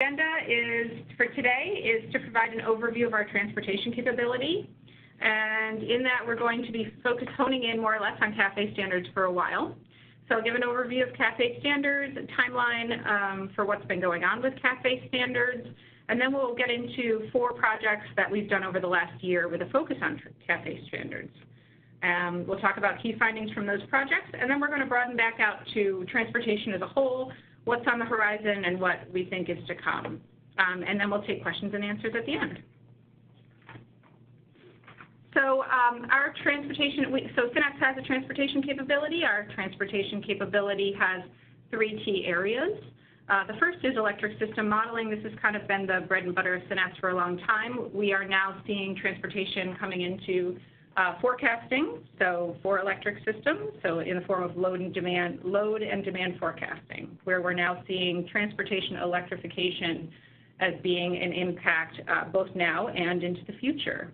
Agenda for today is to provide an overview of our transportation capability. And in that, we're going to be honing in more or less on CAFE standards for a while. So I'll give an overview of CAFE standards, a timeline for what's been going on with CAFE standards, and then we'll get into 4 projects that we've done over the last year with a focus on CAFE standards. We'll talk about key findings from those projects, and then we're going to broaden back out to transportation as a whole, what's on the horizon, and what we think is to come. And then we'll take questions and answers at the end. So our transportation, so Synapse has a transportation capability. Our transportation capability has 3 key areas. The first is electric system modeling. This has kind of been the bread and butter of Synapse for a long time. We are now seeing transportation coming into forecasting, so for electric systems, so in the form of load and demand forecasting, where we're now seeing transportation electrification as being an impact both now and into the future.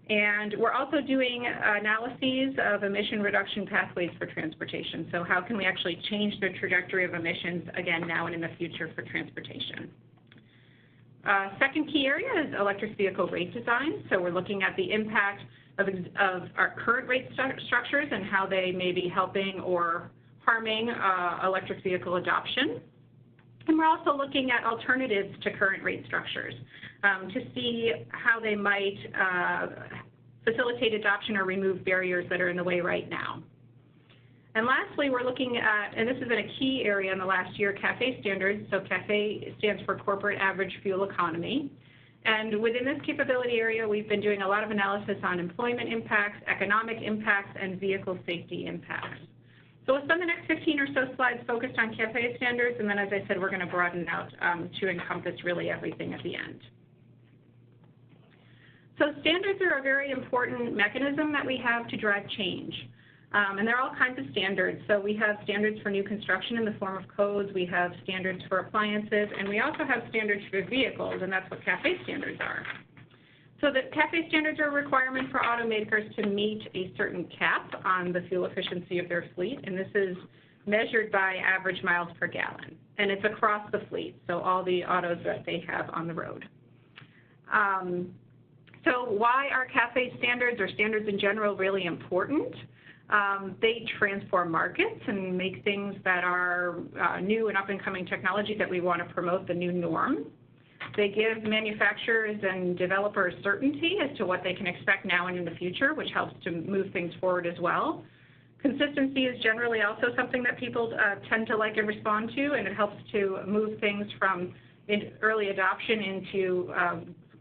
And we're also doing analyses of emission reduction pathways for transportation. So how can we actually change the trajectory of emissions, again, now and in the future for transportation? Second key area is electric vehicle rate design. So we're looking at the impact of our current rate structures and how they may be helping or harming electric vehicle adoption. And we're also looking at alternatives to current rate structures to see how they might facilitate adoption or remove barriers that are in the way right now. And lastly, we're looking at, and this has been a key area in the last year, CAFE standards. So CAFE stands for Corporate Average Fuel Economy. And within this capability area, we've been doing a lot of analysis on employment impacts, economic impacts, and vehicle safety impacts. So we'll spend the next 15 or so slides focused on CAFE standards, and then, as I said, we're going to broaden out to encompass really everything at the end. So standards are a very important mechanism that we have to drive change. And there are all kinds of standards. So we have standards for new construction in the form of codes. We have standards for appliances. And we also have standards for vehicles, and that's what CAFE standards are. So the CAFE standards are a requirement for automakers to meet a certain cap on the fuel efficiency of their fleet. And this is measured by average miles per gallon. And it's across the fleet, so all the autos that they have on the road. So why are CAFE standards or standards in general really important? They transform markets and make things that are new and up-and-coming technology that we want to promote the new norm. They give manufacturers and developers certainty as to what they can expect now and in the future, which helps to move things forward as well. Consistency is generally also something that people tend to like and respond to, and it helps to move things from early adoption into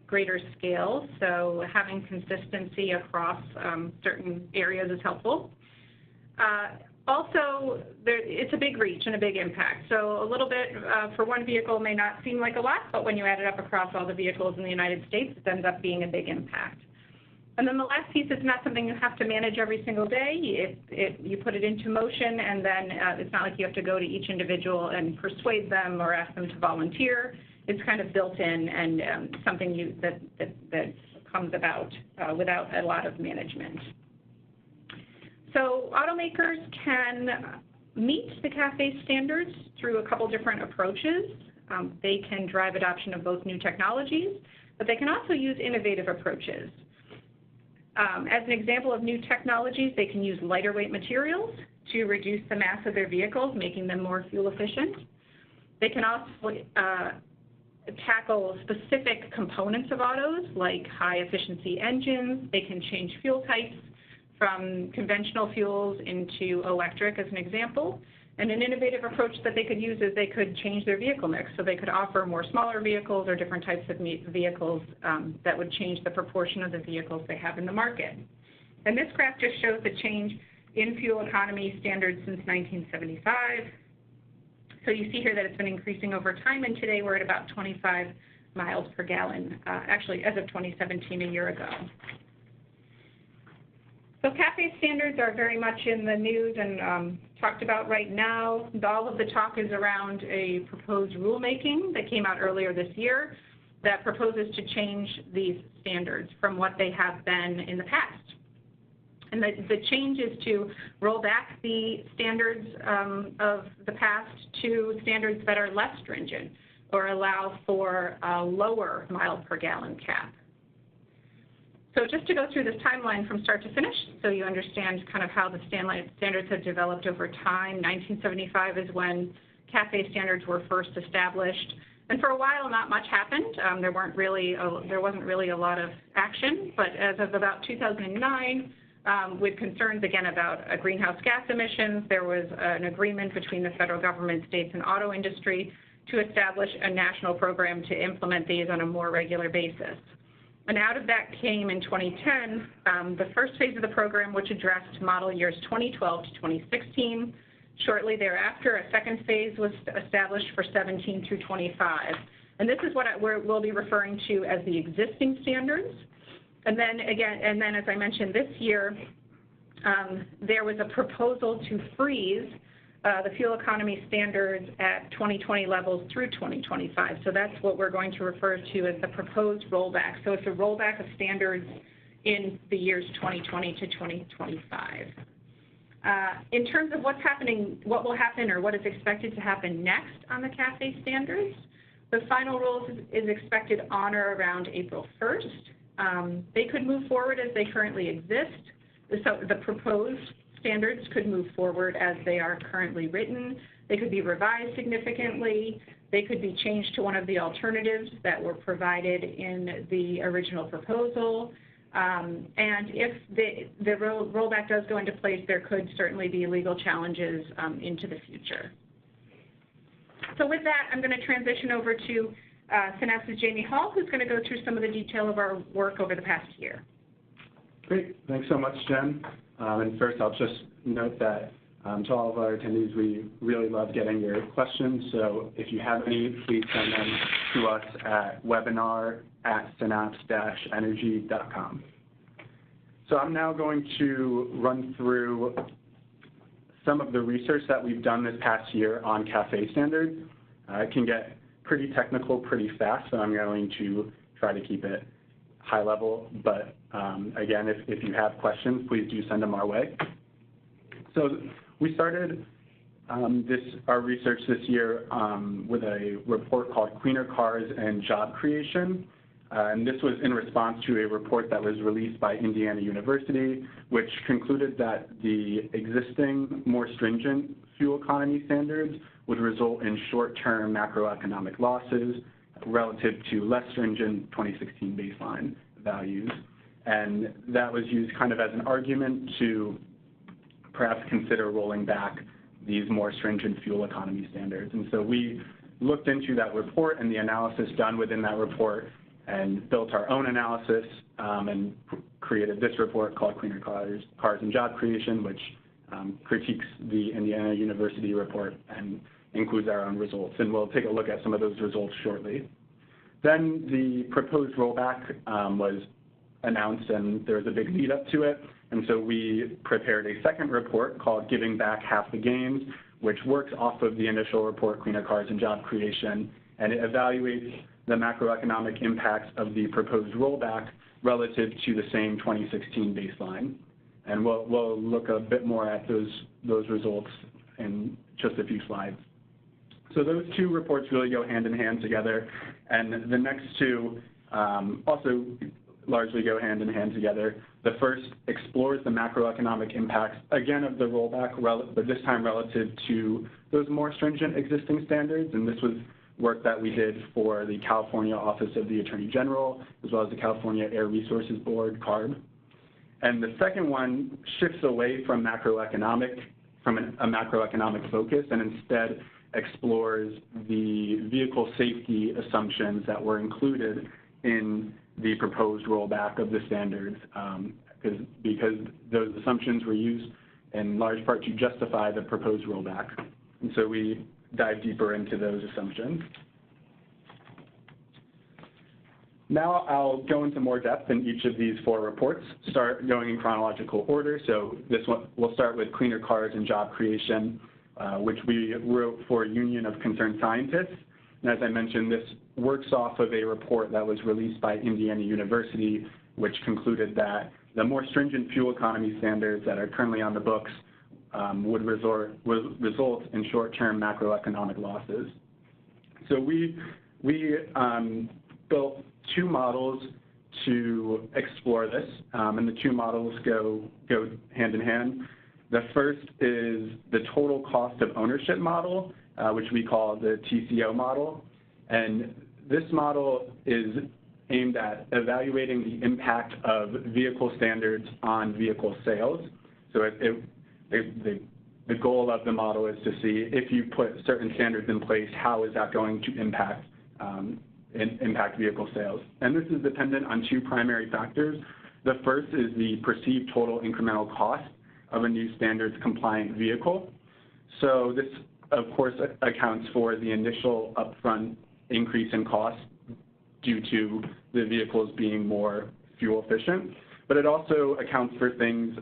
greater scale. So having consistency across certain areas is helpful. Also, it's a big reach and a big impact. So a little bit for one vehicle may not seem like a lot, but when you add it up across all the vehicles in the United States, it ends up being a big impact. And then the last piece is not something you have to manage every single day. You put it into motion, and then it's not like you have to go to each individual and persuade them or ask them to volunteer. It's kind of built in and something that comes about without a lot of management. So automakers can meet the CAFE standards through a couple different approaches. They can drive adoption of both new technologies, but they can also use innovative approaches. As an example of new technologies, they can use lighter weight materials to reduce the mass of their vehicles, making them more fuel efficient. They can also tackle specific components of autos, like high efficiency engines. They can change fuel types from conventional fuels into electric, as an example. And an innovative approach that they could use is they could change their vehicle mix. So they could offer more smaller vehicles or different types of vehicles that would change the proportion of the vehicles they have in the market. And this graph just shows the change in fuel economy standards since 1975. So you see here that it's been increasing over time, and today we're at about 25 miles per gallon, actually as of 2017, a year ago. So CAFE standards are very much in the news and talked about right now. All of the talk is around a proposed rulemaking that came out earlier this year that proposes to change these standards from what they have been in the past. And the change is to roll back the standards of the past to standards that are less stringent. or allow for a lower mile per gallon cap. So just to go through this timeline from start to finish, so you understand kind of how the standards have developed over time. 1975 is when CAFE standards were first established. And for a while, not much happened. There wasn't really a lot of action. But as of about 2009, with concerns, again, about greenhouse gas emissions, there was an agreement between the federal government, states, and auto industry to establish a national program to implement these on a more regular basis. And out of that came, in 2010, the first phase of the program, which addressed model years 2012 to 2016. Shortly thereafter, a second phase was established for 17 through 25. And this is what we'll be referring to as the existing standards. And then again, as I mentioned this year, there was a proposal to freeze the fuel economy standards at 2020 levels through 2025. So that's what we're going to refer to as the proposed rollback. So it's a rollback of standards in the years 2020 to 2025. In terms of what's happening, what will happen or what is expected to happen next on the CAFE standards, the final rules is expected on or around April 1st. They could move forward as they currently exist. So the proposed standards could move forward as they are currently written. They could be revised significantly. They could be changed to one of the alternatives that were provided in the original proposal. And if the rollback does go into place, there could certainly be legal challenges into the future. So with that, I'm going to transition over to Synapse's Jamie Hall, who's going to go through some of the detail of our work over the past year. Great. Thanks so much, Jen. And first, I'll just note that to all of our attendees, we really love getting your questions. So if you have any, please send them to us at webinar@synapse-energy.com. So I'm now going to run through some of the research that we've done this past year on CAFE standards. It can get pretty technical pretty fast, so I'm going to try to keep it high level. But again, if you have questions, please do send them our way. So we started our research this year with a report called Cleaner Cars and Job Creation. And this was in response to a report that was released by Indiana University, which concluded that the existing, more stringent fuel economy standards would result in short-term macroeconomic losses relative to less stringent 2016 baseline values. And that was used kind of as an argument to perhaps consider rolling back these more stringent fuel economy standards. And so we looked into that report and the analysis done within that report and built our own analysis and created this report called Cleaner Cars and Job Creation, which critiques the Indiana University report and includes our own results. And we'll take a look at some of those results shortly. Then the proposed rollback was announced, and there was a big lead up to it. And so we prepared a second report called Giving Back Half the Gains, which works off of the initial report, Cleaner Cars and Job Creation, and it evaluates the macroeconomic impacts of the proposed rollback relative to the same 2016 baseline. And we'll look a bit more at those results in just a few slides. So those two reports really go hand in hand together, and the next two also largely go hand in hand together. The first explores the macroeconomic impacts, again, of the rollback, but this time relative to those more stringent existing standards, and this was work that we did for the California Office of the Attorney General, as well as the California Air Resources Board, CARB. And the second one shifts away from a macroeconomic focus and instead explores the vehicle safety assumptions that were included in the proposed rollback of the standards, because those assumptions were used in large part to justify the proposed rollback. And so we dive deeper into those assumptions. Now I'll go into more depth in each of these four reports, start going in chronological order. So this one, we'll start with Cleaner Cars and Job Creation, which we wrote for Union of Concerned Scientists. And as I mentioned, this works off of a report that was released by Indiana University, which concluded that the more stringent fuel economy standards that are currently on the books would result in short-term macroeconomic losses. So we built two models to explore this, and the two models go hand in hand. The first is the total cost of ownership model, which we call the TCO model. And this model is aimed at evaluating the impact of vehicle standards on vehicle sales. So the goal of the model is to see if you put certain standards in place, how is that going to impact vehicle sales. And this is dependent on two primary factors. The first is the perceived total incremental cost of a new standards compliant vehicle. So this, of course, accounts for the initial upfront increase in cost due to the vehicles being more fuel efficient. But it also accounts for things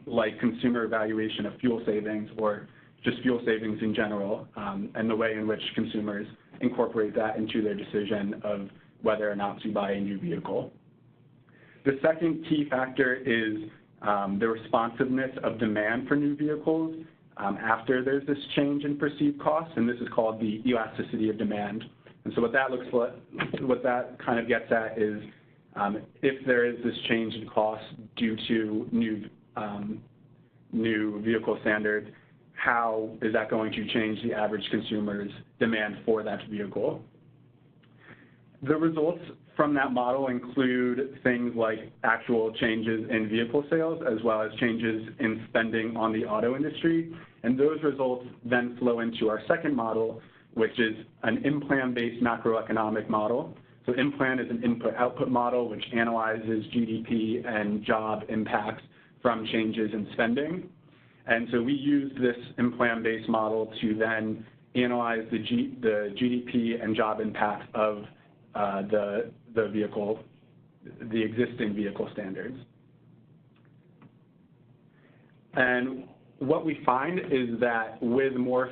like consumer evaluation of fuel savings, or just fuel savings in general, and the way in which consumers incorporate that into their decision of whether or not to buy a new vehicle. The second key factor is the responsiveness of demand for new vehicles after there's this change in perceived costs, and this is called the elasticity of demand. And so what that kind of gets at is if there is this change in cost due to new vehicle standards, how is that going to change the average consumer's demand for that vehicle? The results from that model include things like actual changes in vehicle sales, as well as changes in spending on the auto industry. And those results then flow into our second model, which is an in-plan-based macroeconomic model. So in-plan is an input-output model which analyzes GDP and job impacts from changes in spending. And so we used this in-plan-based model to then analyze the GDP and job impact of the existing vehicle standards. And what we find is that with more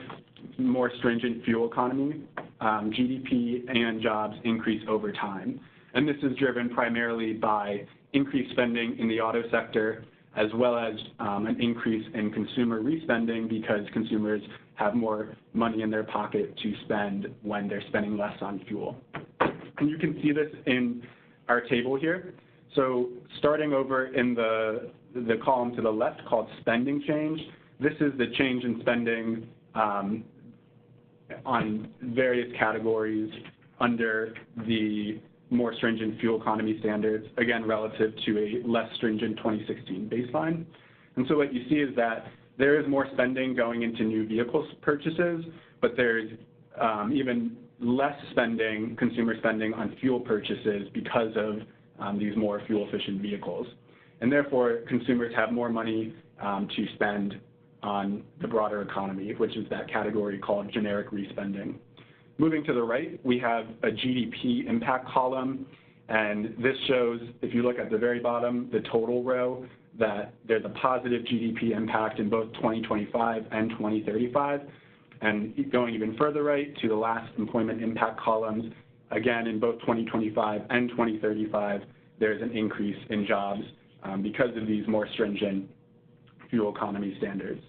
stringent fuel economy, GDP and jobs increase over time. And this is driven primarily by increased spending in the auto sector, as well as an increase in consumer respending because consumers have more money in their pocket to spend when they're spending less on fuel. And you can see this in our table here. So starting over in the column to the left called spending change, this is the change in spending on various categories under the more stringent fuel economy standards, again, relative to a less stringent 2016 baseline. And so what you see is that there is more spending going into new vehicle purchases, but there's even less spending, consumer spending on fuel purchases because of these more fuel-efficient vehicles. And therefore, consumers have more money to spend on the broader economy, which is that category called generic respending. Moving to the right, we have a GDP impact column, and this shows, if you look at the very bottom, the total row, that there's a positive GDP impact in both 2025 and 2035. And going even further right to the last employment impact columns, again, in both 2025 and 2035, there's an increase in jobs because of these more stringent fuel economy standards.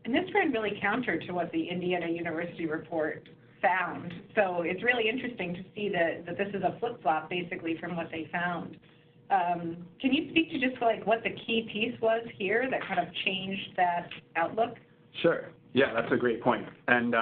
And this ran really counter to what the Indiana University report found. So it's really interesting to see that this is a flip-flop, basically, from what they found. Can you speak to just like what the key piece was here that kind of changed that outlook? Sure. Yeah, that's a great point. And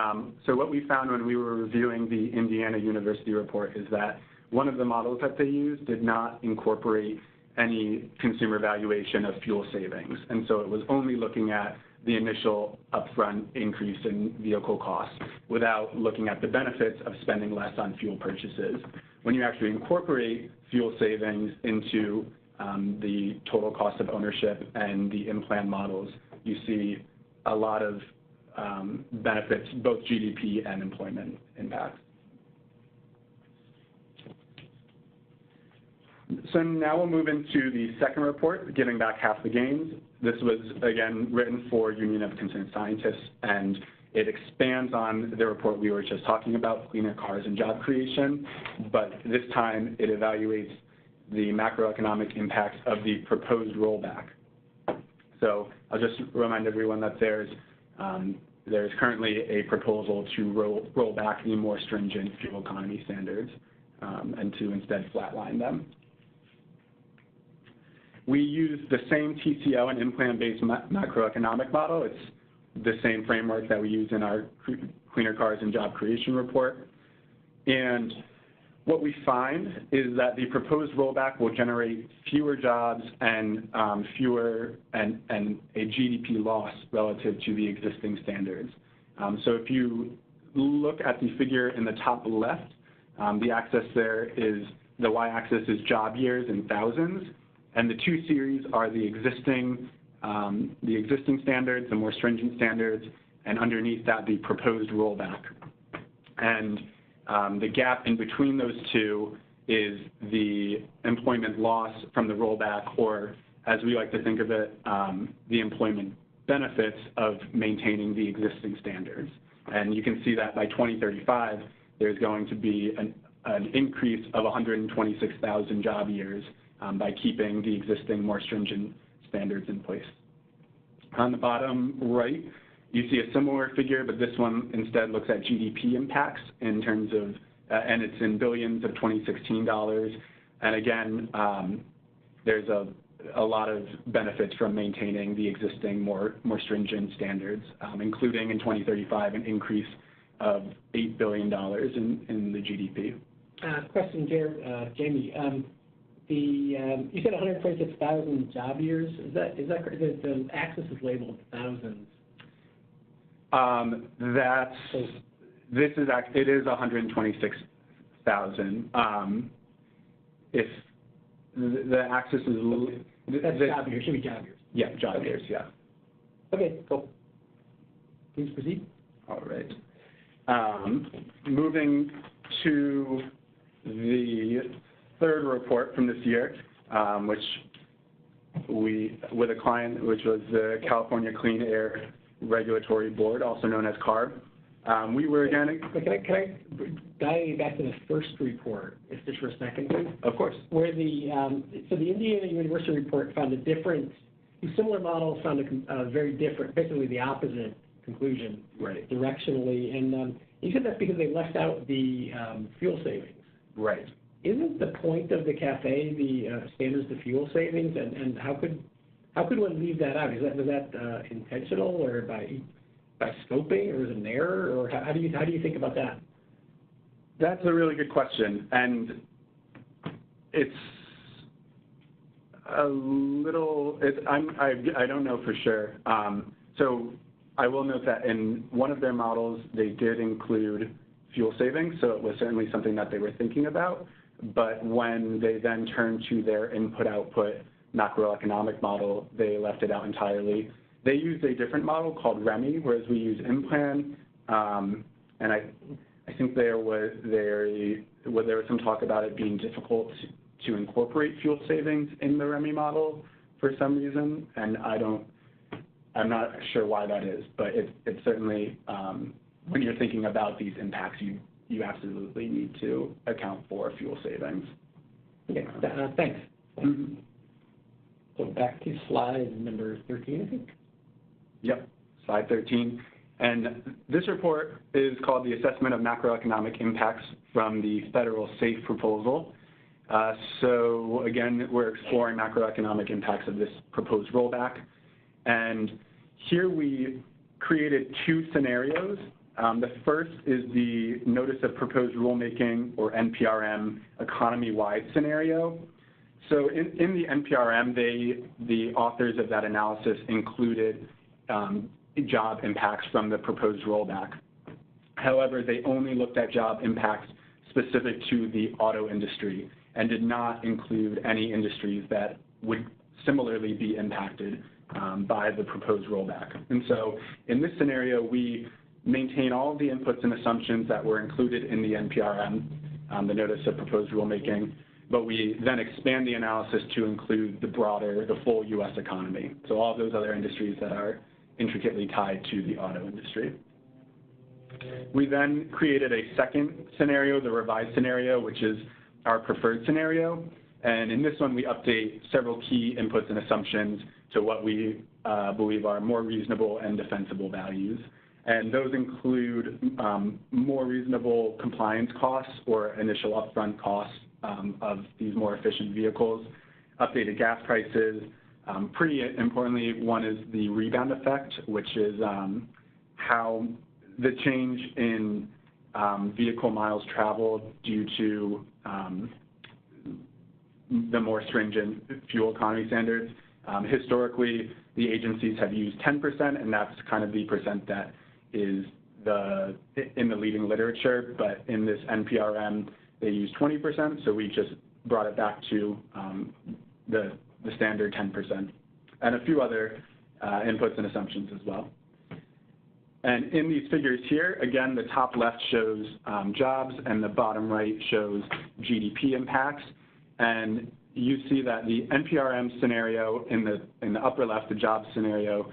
so what we found when we were reviewing the Indiana University report is that one of the models that they used did not incorporate any consumer valuation of fuel savings. And so it was only looking at the initial upfront increase in vehicle costs without looking at the benefits of spending less on fuel purchases. When you actually incorporate fuel savings into the total cost of ownership and the in-plan models, you see a lot of benefits, both GDP and employment impacts. So now we'll move into the second report, Giving Back Half the Gains. This was, again, written for Union of Concerned Scientists, and it expands on the report we were just talking about, Cleaner Cars and Job Creation, but this time it evaluates the macroeconomic impacts of the proposed rollback. So I'll just remind everyone that there's there's currently a proposal to roll back the more stringent fuel economy standards and to instead flatline them. We use the same TCO and implant-based macroeconomic model. It's the same framework that we use in our Cleaner Cars and Job Creation report. And what we find is that the proposed rollback will generate fewer jobs and a GDP loss relative to the existing standards. So if you look at the figure in the top left, the axis there is, the y-axis is job years in thousands, and the two series are the existing standards, the more stringent standards, and underneath that, the proposed rollback. And the gap in between those two is the employment loss from the rollback, or as we like to think of it, the employment benefits of maintaining the existing standards. And you can see that by 2035, there's going to be an increase of 126,000 job years by keeping the existing more stringent standards in place. On the bottom right, you see a similar figure, but this one instead looks at GDP impacts in terms of, and it's in billions of 2016 dollars. And again, there's a lot of benefits from maintaining the existing more stringent standards, including in 2035 an increase of $8 billion in the GDP. Question, Jamie. You said 126,000 job years. Is that correct? The axis is labeled thousands. It is 126,000. If the axis is that's job years. Should be job years. Yeah, job years. Yeah. Okay, cool. Please proceed. All right. Moving to the third report from this year, which with a client, which was the California Clean Air Regulatory Board, also known as CARB. We were again. Can I dial back to the first report, if just for a second, please? Of course. Where the Indiana University report found similar models found a very different, basically the opposite conclusion, right, directionally, and you said that's because they left out the fuel savings. Right. Isn't the point of the CAFE the standards to fuel savings, and how could one leave that out? Was that intentional, or by scoping, or was it an error, or how do you think about that? That's a really good question, and it's a little. I don't know for sure. So I will note that in one of their models, they did include fuel savings, so it was certainly something that they were thinking about. But when they then turned to their input-output macroeconomic model, they left it out entirely. They used a different model called REMI, whereas we use IMPLAN, and I think there was some talk about it being difficult to incorporate fuel savings in the REMI model for some reason, and I'm not sure why that is, but it's certainly, when you're thinking about these impacts, you absolutely need to account for fuel savings. Okay, thanks. Mm-hmm. So back to slide number 13, I think. Yep, slide 13. And this report is called the Assessment of Macroeconomic Impacts from the Federal SAFE Proposal. So again, we're exploring macroeconomic impacts of this proposed rollback. And here we created two scenarios. The first is the Notice of Proposed Rulemaking, or NPRM, economy-wide scenario. So in the NPRM, the authors of that analysis included job impacts from the proposed rollback. However, they only looked at job impacts specific to the auto industry and did not include any industries that would similarly be impacted by the proposed rollback. And so in this scenario, we maintain all of the inputs and assumptions that were included in the NPRM, the Notice of Proposed Rulemaking, but we then expand the analysis to include the full U.S. economy. So all of those other industries that are intricately tied to the auto industry. We then created a second scenario, the revised scenario, which is our preferred scenario. And in this one, we update several key inputs and assumptions to what we believe are more reasonable and defensible values. And those include more reasonable compliance costs or initial upfront costs of these more efficient vehicles, updated gas prices. Pretty importantly, one is the rebound effect, which is how the change in vehicle miles traveled due to the more stringent fuel economy standards. Historically, the agencies have used 10%, and that's kind of the percent that is in the leading literature, but in this NPRM, they use 20%, so we just brought it back to the standard 10%, and a few other inputs and assumptions as well. And in these figures here, again, the top left shows jobs, and the bottom right shows GDP impacts. And you see that the NPRM scenario in the upper left, the jobs scenario,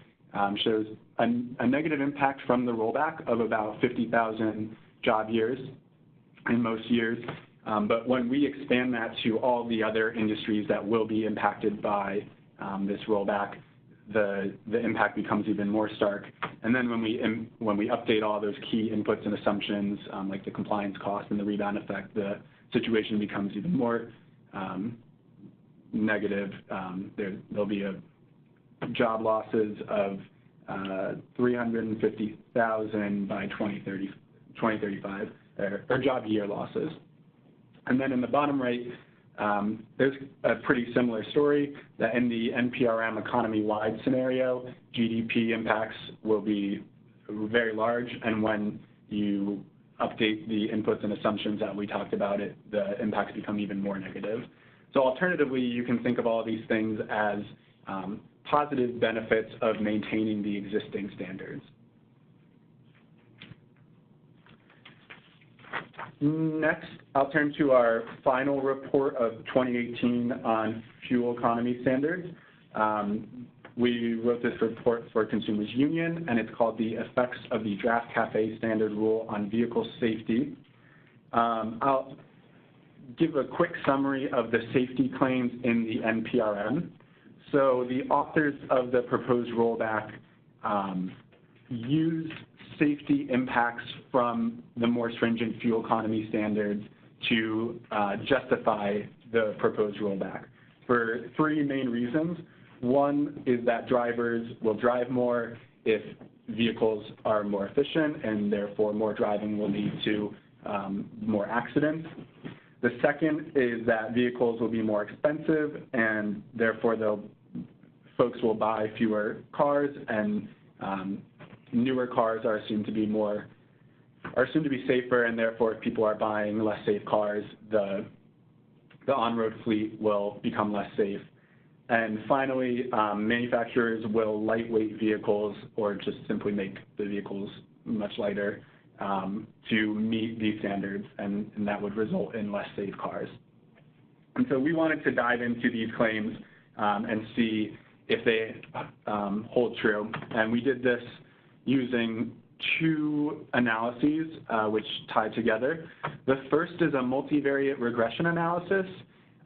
shows a negative impact from the rollback of about 50,000 job years in most years. But when we expand that to all the other industries that will be impacted by this rollback, the impact becomes even more stark. And then when we update all those key inputs and assumptions, like the compliance cost and the rebound effect, the situation becomes even more negative. There'll be job losses of 350,000 by 2035, or job year losses. And then in the bottom right, there's a pretty similar story that in the NPRM economy-wide scenario, GDP impacts will be very large, and when you update the inputs and assumptions that we talked about, the impacts become even more negative. So alternatively, you can think of all of these things as positive benefits of maintaining the existing standards. Next, I'll turn to our final report of 2018 on fuel economy standards. We wrote this report for Consumers Union, and it's called The Effects of the Draft CAFE Standard Rule on Vehicle Safety. I'll give a quick summary of the safety claims in the NPRM. So the authors of the proposed rollback used safety impacts from the more stringent fuel economy standards to justify the proposed rollback for three main reasons. One is that drivers will drive more if vehicles are more efficient, and therefore more driving will lead to more accidents. The second is that vehicles will be more expensive, and therefore folks will buy fewer cars, and newer cars are assumed to be safer, and therefore if people are buying less safe cars, the on-road fleet will become less safe. And finally, manufacturers will lightweight vehicles or just simply make the vehicles much lighter to meet these standards, and that would result in less safe cars. And so we wanted to dive into these claims and see if they hold true. And we did this using two analyses which tie together. The first is a multivariate regression analysis.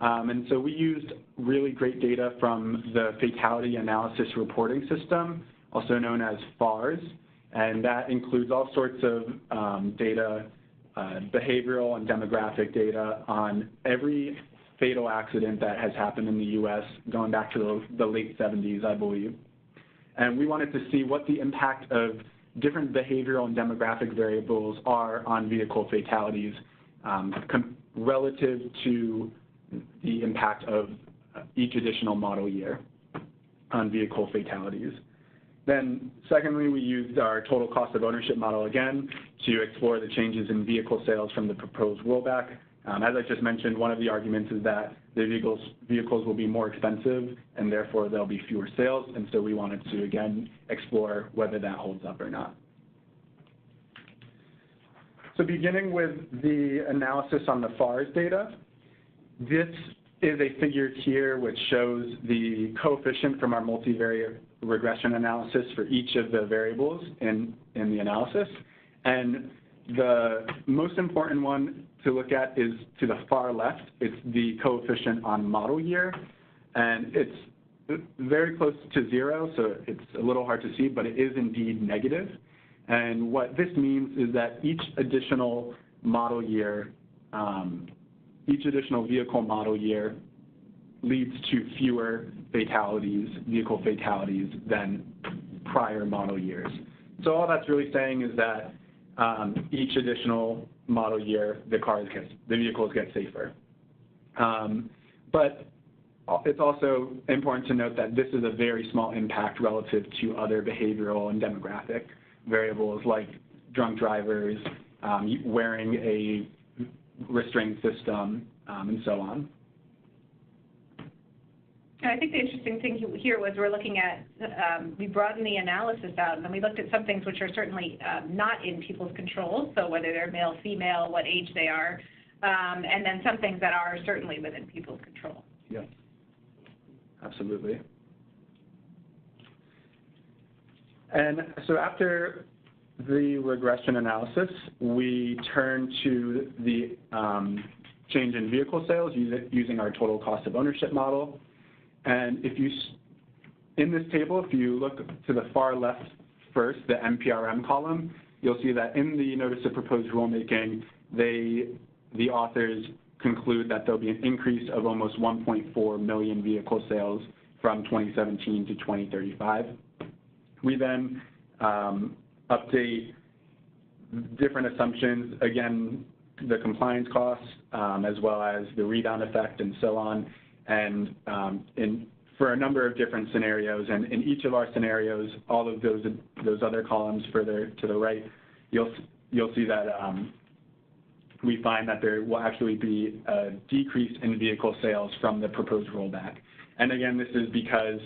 And so we used really great data from the Fatality Analysis Reporting System, also known as FARS. And that includes all sorts of data, behavioral and demographic data on every fatal accident that has happened in the U.S. going back to the late 70s, I believe. And we wanted to see what the impact of different behavioral and demographic variables are on vehicle fatalities relative to the impact of each additional model year on vehicle fatalities. Then secondly, we used our total cost of ownership model again to explore the changes in vehicle sales from the proposed rollback. As I just mentioned, one of the arguments is that the vehicles will be more expensive, and therefore there'll be fewer sales, and so we wanted to, again, explore whether that holds up or not. So beginning with the analysis on the FARS data, this is a figure here which shows the coefficient from our multivariate regression analysis for each of the variables in the analysis. And the most important one to look at is to the far left. It's the coefficient on model year. And it's very close to zero, so it's a little hard to see, but it is indeed negative. And what this means is that each additional model year, each additional vehicle model year leads to fewer fatalities, vehicle fatalities, than prior model years. So all that's really saying is that each additional model year, the vehicles get safer. But it's also important to note that this is a very small impact relative to other behavioral and demographic variables like drunk drivers, wearing a restraint system, and so on. I think the interesting thing here was we're looking at, we broadened the analysis out, and we looked at some things which are certainly not in people's control, so whether they're male, female, what age they are, and then some things that are certainly within people's control. Yeah, absolutely. And so after the regression analysis, we turn to the change in vehicle sales using our total cost of ownership model. And if you, in this table, if you look to the far left first, the NPRM column, you'll see that in the notice of proposed rulemaking, the authors conclude that there'll be an increase of almost 1.4 million vehicle sales from 2017 to 2035. We then update different assumptions, again, the compliance costs, as well as the rebound effect and so on, and for a number of different scenarios. And in each of our scenarios, all of those other columns further to the right, you'll see that we find that there will actually be a decrease in vehicle sales from the proposed rollback. And again, this is because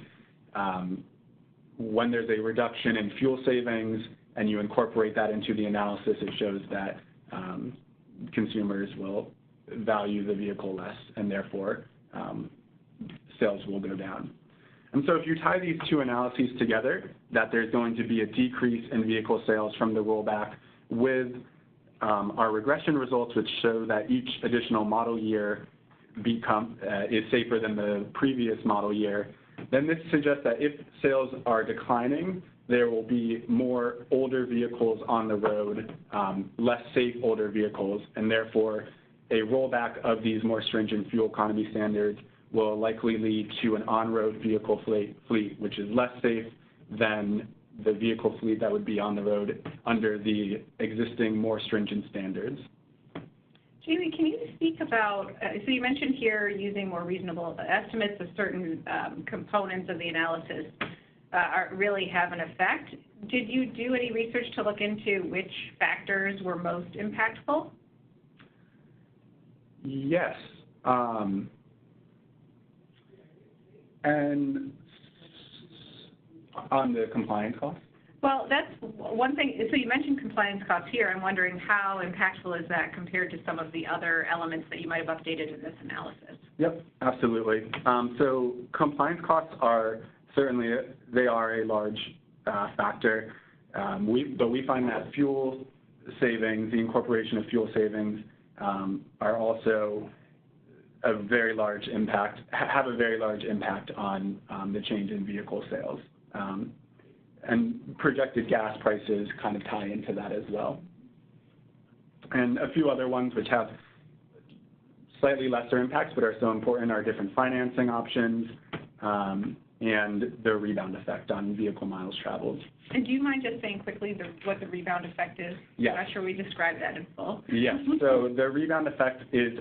when there's a reduction in fuel savings and you incorporate that into the analysis, it shows that consumers will value the vehicle less, and therefore sales will go down. And so if you tie these two analyses together, that there's going to be a decrease in vehicle sales from the rollback with our regression results, which show that each additional model year is safer than the previous model year, then this suggests that if sales are declining, there will be more older vehicles on the road, less safe older vehicles, and therefore a rollback of these more stringent fuel economy standards will likely lead to an on-road vehicle fleet, which is less safe than the vehicle fleet that would be on the road under the existing more stringent standards. Jamie, can you speak about, so you mentioned here using more reasonable estimates of certain components of the analysis really have an effect. Did you do any research to look into which factors were most impactful? Yes. And on the compliance costs? Well, that's one thing. So you mentioned compliance costs here. I'm wondering how impactful is that compared to some of the other elements that you might have updated in this analysis? Yep, absolutely. So compliance costs are certainly, they are a large factor. But we find that fuel savings, the incorporation of fuel savings, are also a very large impact, have a very large impact on the change in vehicle sales. And projected gas prices kind of tie into that as well. And a few other ones which have slightly lesser impacts but are so important are different financing options and the rebound effect on vehicle miles traveled. And do you mind just saying quickly what the rebound effect is? Yes. I'm not sure we described that in full. Yes. So the rebound effect is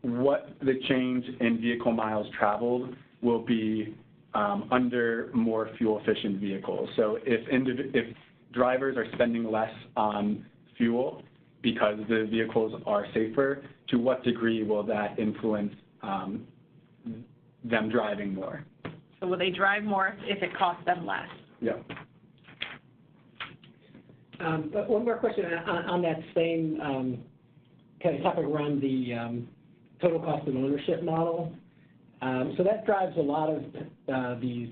what the change in vehicle miles traveled will be under more fuel-efficient vehicles. So if drivers are spending less on fuel because the vehicles are safer, to what degree will that influence them driving more? So will they drive more if it costs them less? Yeah. But one more question on that same kind of topic around the total cost of ownership model. So that drives a lot of these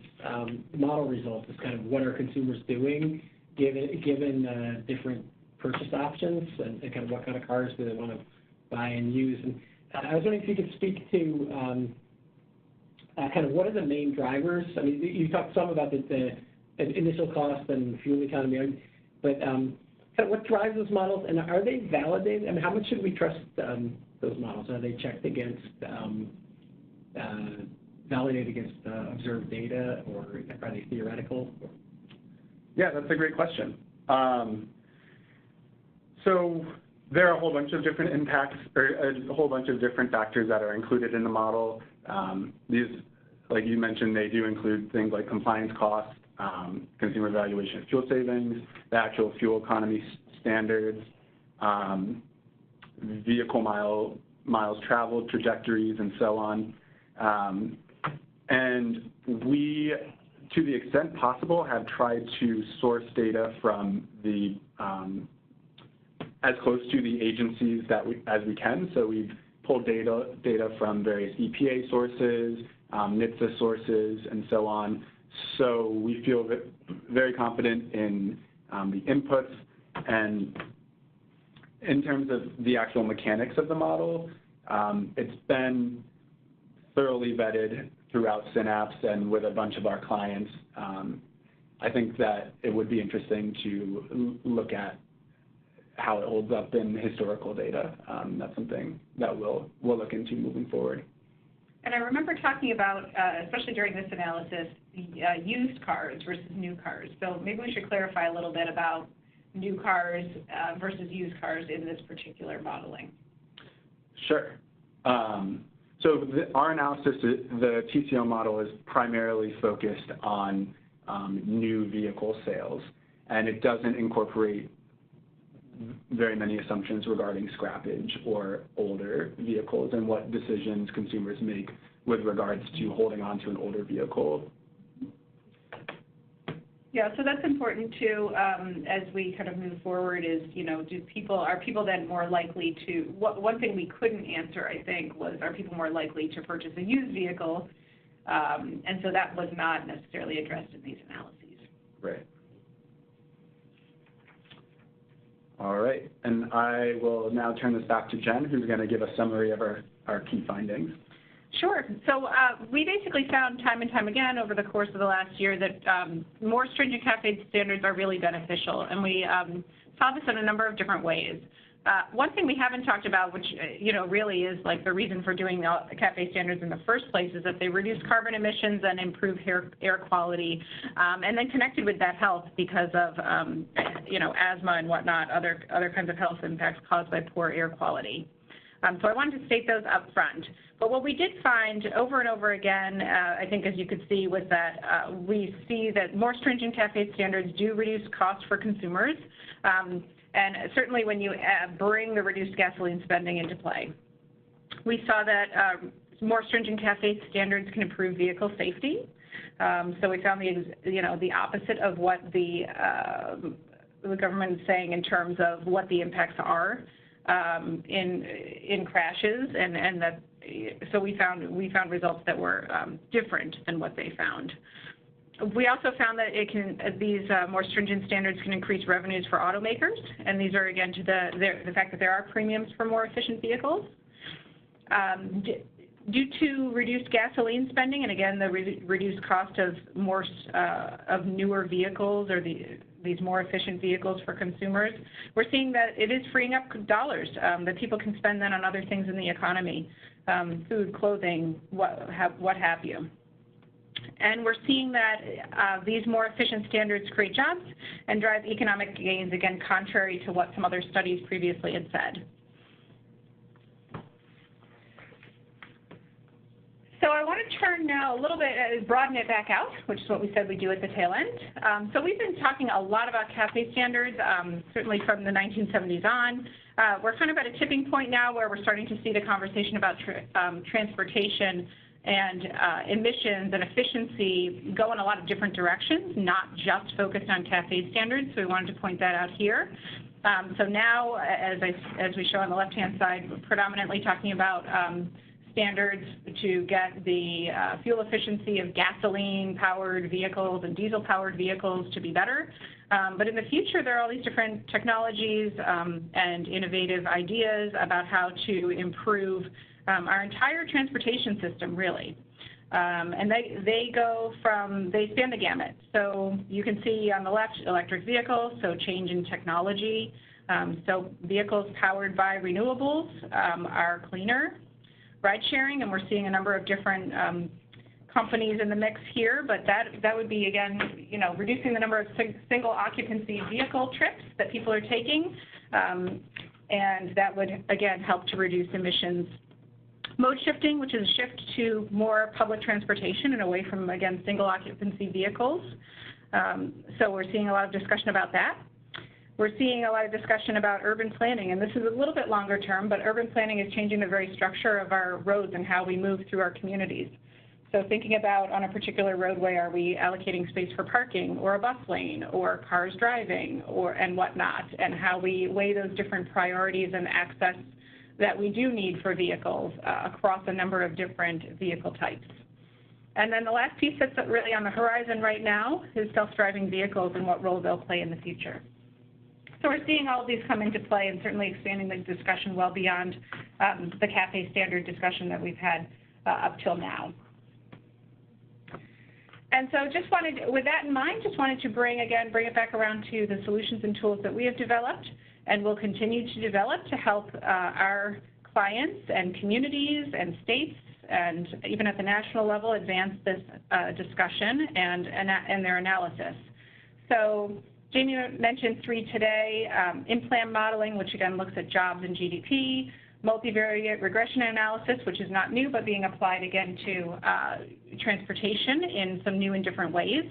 model results. It's kind of what are consumers doing given different purchase options and kind of what kind of cars do they want to buy and use. And I was wondering if you could speak to kind of what are the main drivers. I mean, you talked some about the initial cost and fuel economy. But so what drives those models, and are they validated? I mean, how much should we trust those models? Are they checked against, validated against observed data, or are they theoretical? Yeah, that's a great question. So there are a whole bunch of different impacts, or a whole bunch of different factors that are included in the model. These, like you mentioned, they do include things like compliance costs, consumer evaluation of fuel savings, the actual fuel economy standards, vehicle miles traveled, trajectories, and so on. And we, to the extent possible, have tried to source data from the as close to the agencies as we can. So we've pulled data from various EPA sources, NHTSA sources, and so on. So we feel very confident in the inputs, and in terms of the actual mechanics of the model, it's been thoroughly vetted throughout Synapse and with a bunch of our clients. I think that it would be interesting to look at how it holds up in historical data. That's something that we'll look into moving forward. And I remember talking about, especially during this analysis, used cars versus new cars. So maybe we should clarify a little bit about new cars versus used cars in this particular modeling. Sure. So our analysis, the TCO model, is primarily focused on new vehicle sales, and it doesn't incorporate very many assumptions regarding scrappage or older vehicles and what decisions consumers make with regards to holding on to an older vehicle. Yeah, so that's important too, as we kind of move forward is, you know, are people then more likely to, one thing we couldn't answer, I think, was, are people more likely to purchase a used vehicle? And so that was not necessarily addressed in these analyses. Right. All right, and I will now turn this back to Jen, who's going to give a summary of our key findings. Sure. So we basically found time and time again over the course of the last year that more stringent CAFE standards are really beneficial, and we saw this in a number of different ways. One thing we haven't talked about, which you know really is like the reason for doing the CAFE standards in the first place, is that they reduce carbon emissions and improve air quality, and then connected with that health because of you know, asthma and whatnot, other kinds of health impacts caused by poor air quality. So I wanted to state those up front. But what we did find over and over again, I think as you could see, was that we see that more stringent CAFE standards do reduce costs for consumers, and certainly when you bring the reduced gasoline spending into play. We saw that more stringent CAFE standards can improve vehicle safety. So we found the opposite of what the government is saying in terms of what the impacts are in crashes, and that so we found results that were different than what they found. We also found that these more stringent standards can increase revenues for automakers, and these are again to the fact that there are premiums for more efficient vehicles. Due to reduced gasoline spending, and again the reduced cost of newer vehicles or these more efficient vehicles for consumers, we're seeing that it is freeing up dollars that people can spend then on other things in the economy, food, clothing, what have you. And we're seeing that these more efficient standards create jobs and drive economic gains, again, contrary to what some other studies previously had said. So I want to turn now a little bit, broaden it back out, which is what we said we do at the tail end. So we've been talking a lot about CAFE standards, certainly from the 1970s on. We're kind of at a tipping point now where we're starting to see the conversation about transportation and emissions and efficiency go in a lot of different directions, not just focused on CAFE standards. So we wanted to point that out here. So now, as we show on the left-hand side, we're predominantly talking about standards to get the fuel efficiency of gasoline-powered vehicles and diesel-powered vehicles to be better. But in the future, there are all these different technologies and innovative ideas about how to improve our entire transportation system, really. And they span the gamut. So you can see on the left, electric vehicles, so change in technology. So vehicles powered by renewables are cleaner. Ride sharing, and we're seeing a number of different companies in the mix here, but that would be, again, reducing the number of single occupancy vehicle trips that people are taking, and that would, again, help to reduce emissions. Mode shifting, which is a shift to more public transportation and away from, again, single occupancy vehicles. So we're seeing a lot of discussion about that. We're seeing a lot of discussion about urban planning, and this is a little bit longer term, but urban planning is changing the very structure of our roads and how we move through our communities. So thinking about on a particular roadway, are we allocating space for parking or a bus lane or cars driving and whatnot, and how we weigh those different priorities and access that we do need for vehicles across a number of different vehicle types. And then the last piece that's really on the horizon right now is self-driving vehicles and what role they'll play in the future. So we're seeing all of these come into play and certainly expanding the discussion well beyond the CAFE standard discussion that we've had up till now. And so with that in mind, just wanted to bring it back around to the solutions and tools that we have developed and will continue to develop to help our clients and communities and states and even at the national level advance this discussion and their analysis. So Jamie mentioned 3 today, in-plan modeling, which again looks at jobs and GDP, multivariate regression analysis, which is not new, but being applied again to transportation in some new and different ways,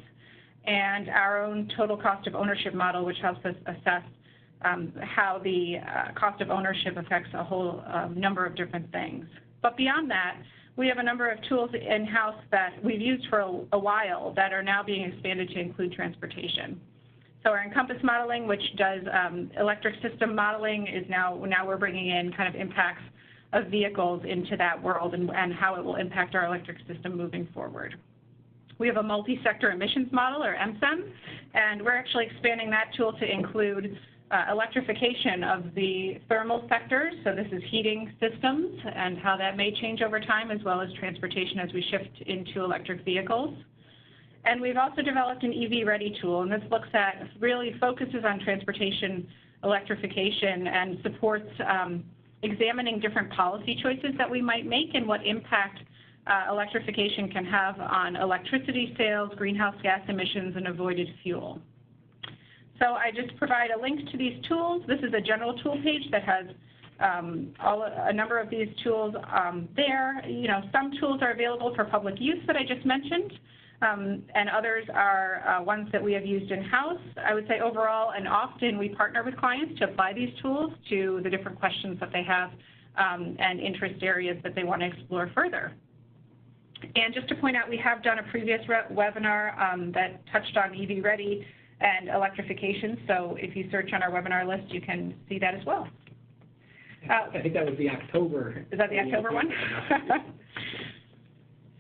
and our own total cost of ownership model, which helps us assess how the cost of ownership affects a whole number of different things. But beyond that, we have a number of tools in-house that we've used for a while that are now being expanded to include transportation. So our Encompass modeling, which does electric system modeling, is now we're bringing in kind of impacts of vehicles into that world and how it will impact our electric system moving forward. We have a multi-sector emissions model, or MSEM, and we're actually expanding that tool to include electrification of the thermal sectors. So this is heating systems and how that may change over time, as well as transportation as we shift into electric vehicles. And we've also developed an EV-ready tool, and this really focuses on transportation electrification and supports examining different policy choices that we might make and what impact electrification can have on electricity sales, greenhouse gas emissions, and avoided fuel. So I just provide a link to these tools. This is a general tool page that has a number of these tools there. Some tools are available for public use that I just mentioned. And others are ones that we have used in-house. I would say overall and often we partner with clients to apply these tools to the different questions that they have and interest areas that they want to explore further. And just to point out, we have done a previous webinar that touched on EV Ready and electrification. So if you search on our webinar list, you can see that as well. I think that was the October. Is that the October one?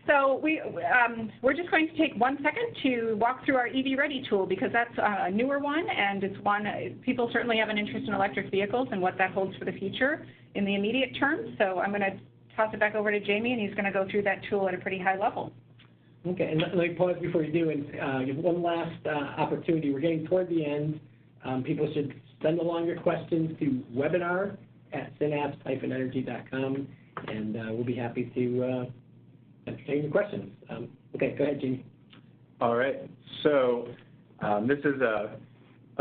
So we're just going to take 1 second to walk through our EV Ready tool, because that's a newer one, and it's one people certainly have an interest in electric vehicles and what that holds for the future in the immediate term. So I'm going to toss it back over to Jamie, and he's going to go through that tool at a pretty high level. Okay, and let me pause before you do and give one last opportunity. We're getting toward the end. People should send along your questions to webinar@synapse-energy.com, and we'll be happy to entertain your questions. Okay, go ahead, Jamie. All right. So this is a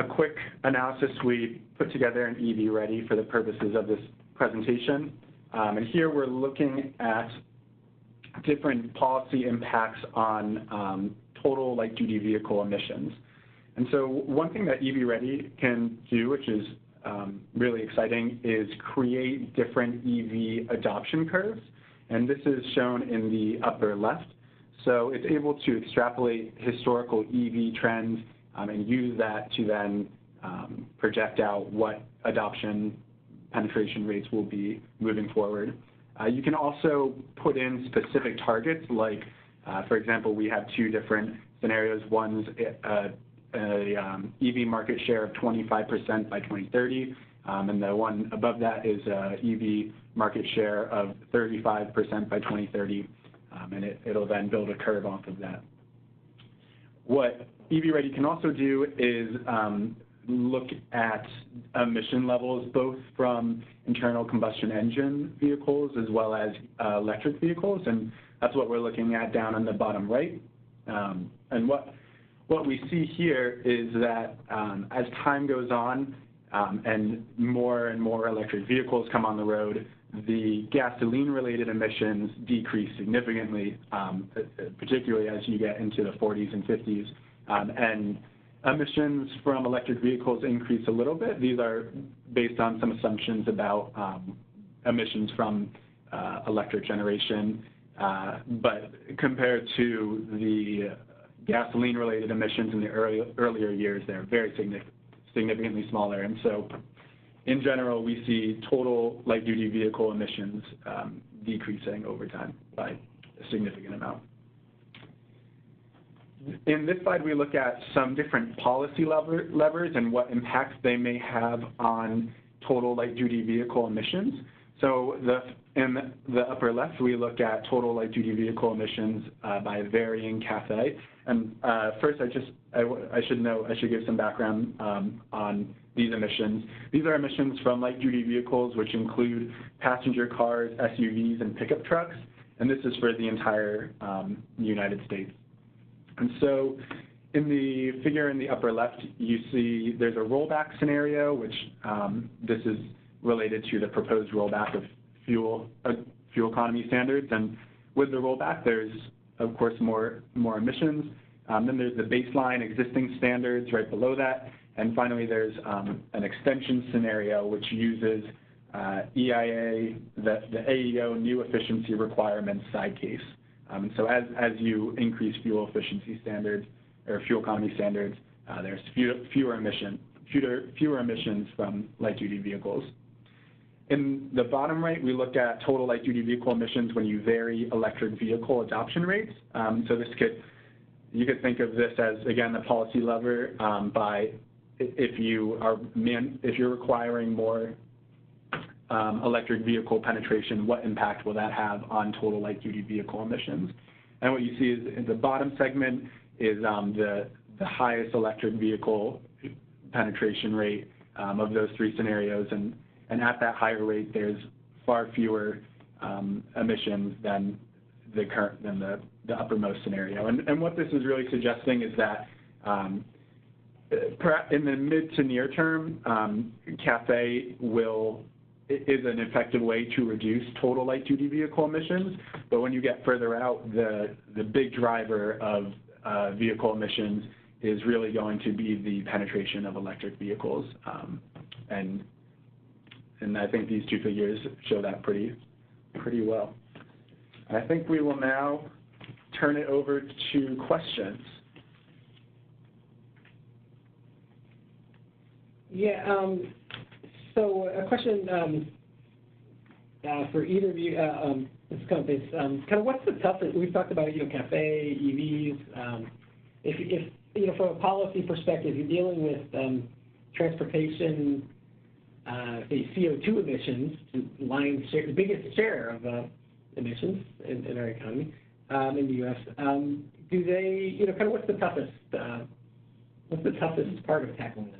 quick analysis we put together in EV Ready for the purposes of this presentation. And here we're looking at different policy impacts on total light-duty vehicle emissions. And so one thing that EV Ready can do, which is really exciting, is create different EV adoption curves. And this is shown in the upper left. So it's able to extrapolate historical EV trends and use that to then project out what adoption penetration rates will be moving forward. You can also put in specific targets, like, for example, we have 2 different scenarios. One's EV market share of 25% by 2030, and the one above that is EV market share of 35% by 2030. and it'll then build a curve off of that. What EV Ready can also do is look at emission levels both from internal combustion engine vehicles as well as electric vehicles, and that's what we're looking at down on the bottom right. And what we see here is that as time goes on and more electric vehicles come on the road, the gasoline-related emissions decrease significantly, particularly as you get into the 40s and 50s. And emissions from electric vehicles increase a little bit. These are based on some assumptions about emissions from electric generation, but compared to the gasoline-related emissions in the earlier years, they're very significantly smaller. And so in general, we see total light-duty vehicle emissions decreasing over time by a significant amount. In this slide, we look at some different policy levers and what impacts they may have on total light-duty vehicle emissions. So in the upper left, we look at total light-duty vehicle emissions by varying CAFE. And first, I should give some background on these emissions. These are emissions from light-duty vehicles, which include passenger cars, SUVs, and pickup trucks. And this is for the entire United States. And so in the figure in the upper left, you see there's a rollback scenario, which this is related to the proposed rollback of fuel economy standards. And with the rollback, there's, of course, more emissions. Then there's the baseline existing standards right below that. And finally, there's an extension scenario, which uses EIA, the AEO new efficiency requirements side case. And so as you increase fuel efficiency standards or fuel economy standards, there's fewer emissions from light-duty vehicles. In the bottom right, we look at total light-duty vehicle emissions when you vary electric vehicle adoption rates. So you could think of this as, again, the policy lever by if you're requiring more electric vehicle penetration, what impact will that have on total light-duty vehicle emissions? And what you see is in the bottom segment is the highest electric vehicle penetration rate of those three scenarios, and at that higher rate, there's far fewer emissions than the uppermost scenario. And what this is really suggesting is that in the mid to near term, CAFE is an effective way to reduce total light-duty vehicle emissions. But when you get further out, the big driver of vehicle emissions is really going to be the penetration of electric vehicles. And I think these two figures show that pretty well. I think we will now turn it over to questions. Yeah, so a question for either of you, this company, kind of what's the toughest, we've talked about, CAFE, EVs, if from a policy perspective, you're dealing with transportation, say CO2 emissions, the biggest share of emissions in our economy in the U.S. Do they, kind of what's the toughest part of tackling that?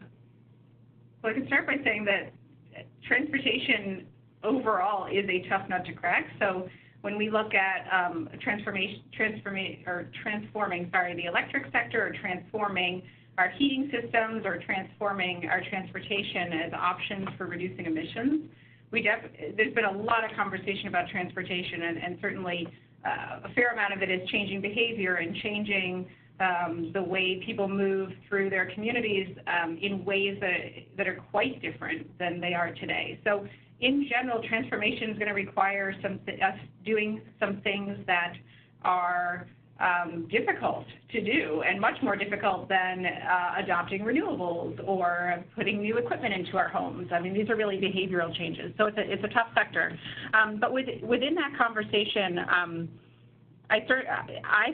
Well, I can start by saying that transportation overall is a tough nut to crack. So when we look at transforming the electric sector, or transforming our heating systems, or transforming our transportation as options for reducing emissions, there's been a lot of conversation about transportation, and certainly a fair amount of it is changing behavior and changing the way people move through their communities in ways that are quite different than they are today. So in general, transformation is going to require us doing some things that are difficult to do, and much more difficult than adopting renewables or putting new equipment into our homes. I mean, these are really behavioral changes. So it's a tough sector. But within that conversation, I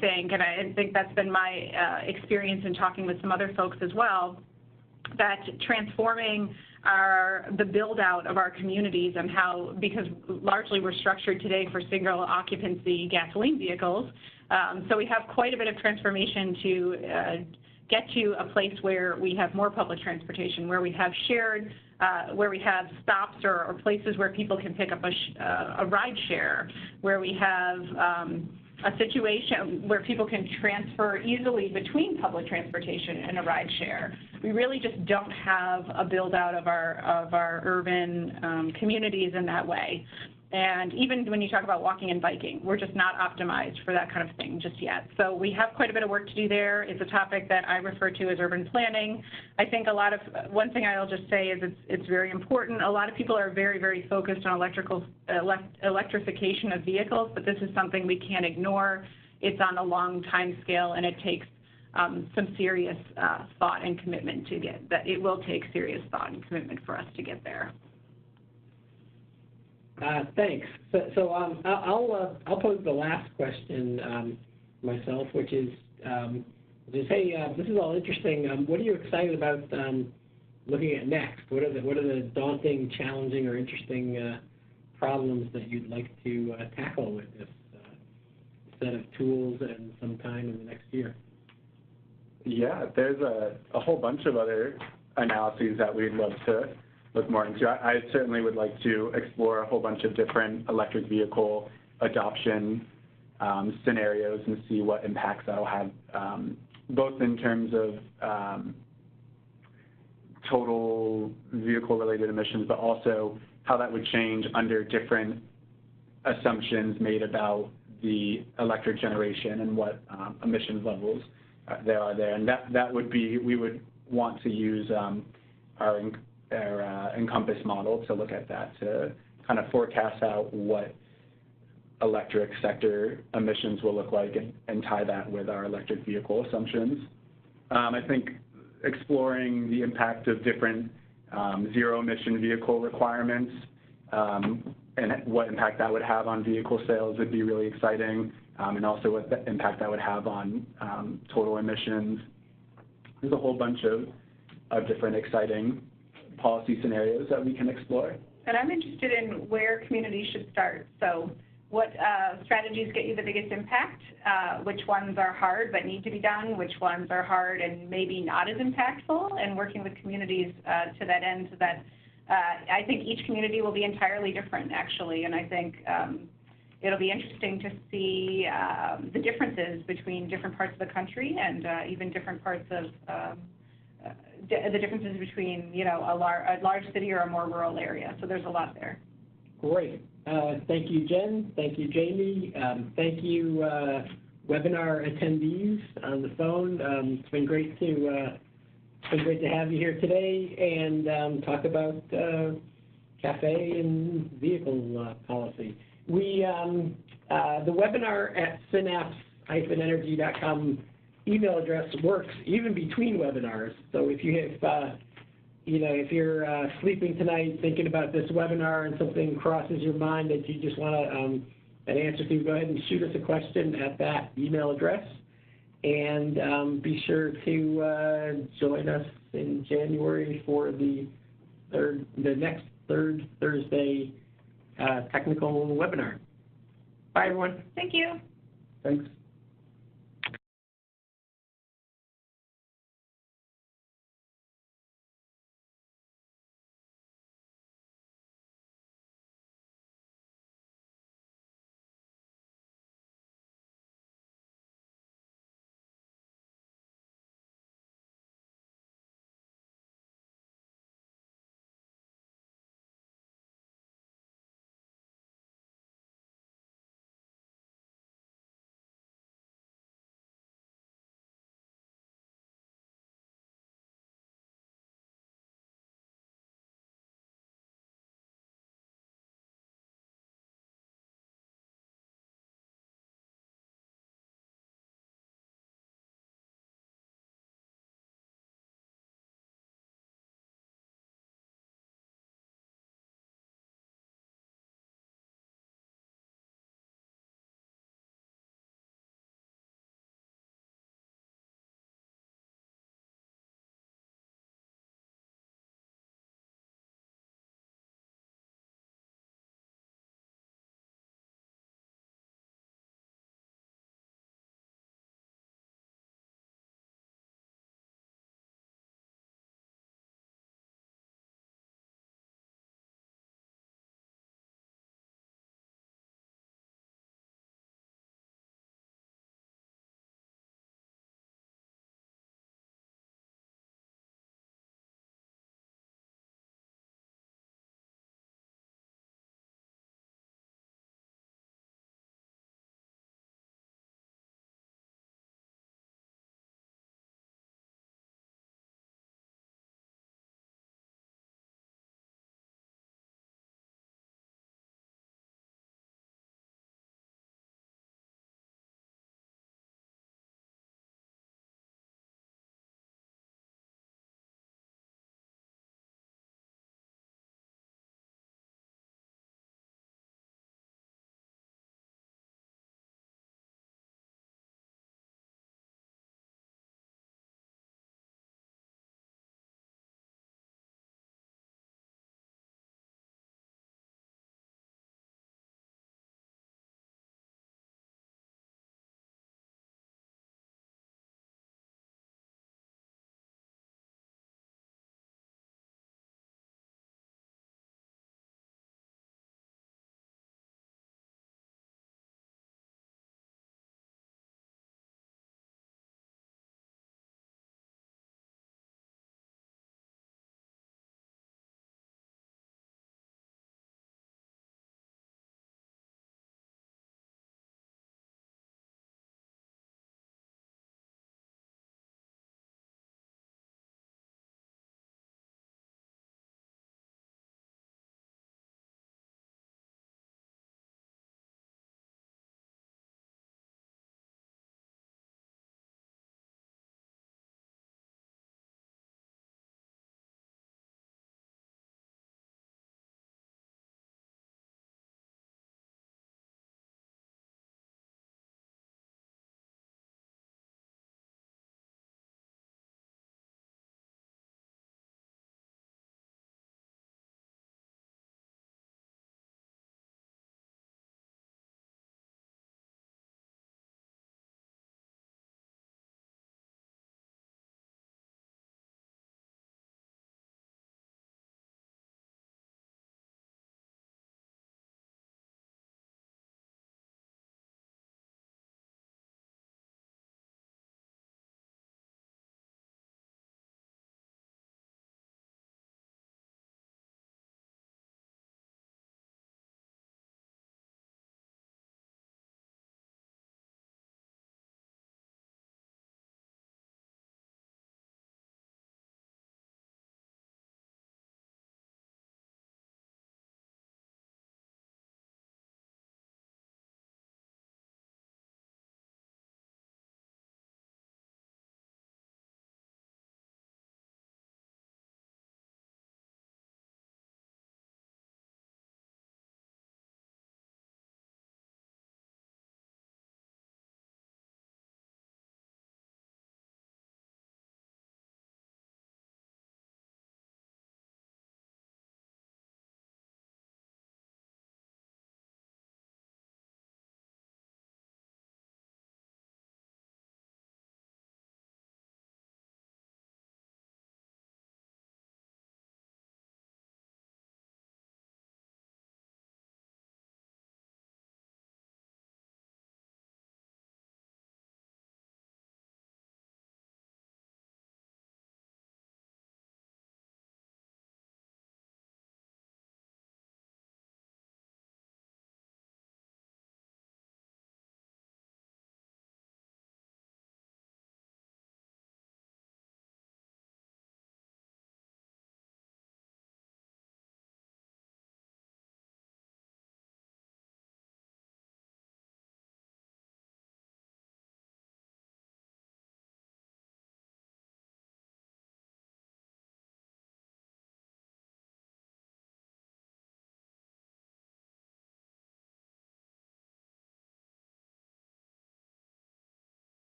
think, and I think that's been my experience in talking with some other folks as well, that transforming the build-out of our communities and how, because largely we're structured today for single occupancy gasoline vehicles, so we have quite a bit of transformation to get to a place where we have more public transportation, where we have shared, where we have stops or places where people can pick up a ride share, where we have a situation where people can transfer easily between public transportation and a ride share. We really just don't have a build out of our urban communities in that way. And even when you talk about walking and biking, we're just not optimized for that kind of thing just yet. So we have quite a bit of work to do there. It's a topic that I refer to as urban planning. I think one thing I'll just say is it's very important. A lot of people are very, very focused on electrification of vehicles, but this is something we can't ignore. It's on a long time scale, and it takes some serious thought and commitment to get that. It will take serious thought and commitment for us to get there. Thanks. So I'll pose the last question myself, which is, hey, this is all interesting. What are you excited about looking at next? What are the daunting, challenging, or interesting problems that you'd like to tackle with this set of tools and some time in the next year? Yeah, there's a whole bunch of other analyses that we'd love to look more into. I certainly would like to explore a whole bunch of different electric vehicle adoption scenarios and see what impacts that'll have, both in terms of total vehicle-related emissions, but also how that would change under different assumptions made about the electric generation and what emissions levels there are there. And that would be, we would want to use our Encompass model to look at that, to kind of forecast out what electric sector emissions will look like and tie that with our electric vehicle assumptions. I think exploring the impact of different zero-emission vehicle requirements and what impact that would have on vehicle sales would be really exciting, and also what the impact that would have on total emissions. There's a whole bunch of different exciting policy scenarios that we can explore. And I'm interested in where communities should start. So what strategies get you the biggest impact? Which ones are hard but need to be done? Which ones are hard and maybe not as impactful? And working with communities to that end, so that I think each community will be entirely different, actually. And I think it'll be interesting to see the differences between different parts of the country and even different parts of the differences between, you know, a large city or a more rural area. So there's a lot there. Great. Thank you, Jen. Thank you, Jamie. Thank you, webinar attendees on the phone. It's been great to have you here today and talk about cafe and vehicle policy. We the webinar at synapse-energy.com email address works even between webinars. So if you have, if you're sleeping tonight thinking about this webinar and something crosses your mind that you just want an answer to, go ahead and shoot us a question at that email address. And be sure to join us in January for the next third Thursday technical webinar. Bye, everyone. Thank you. Thanks.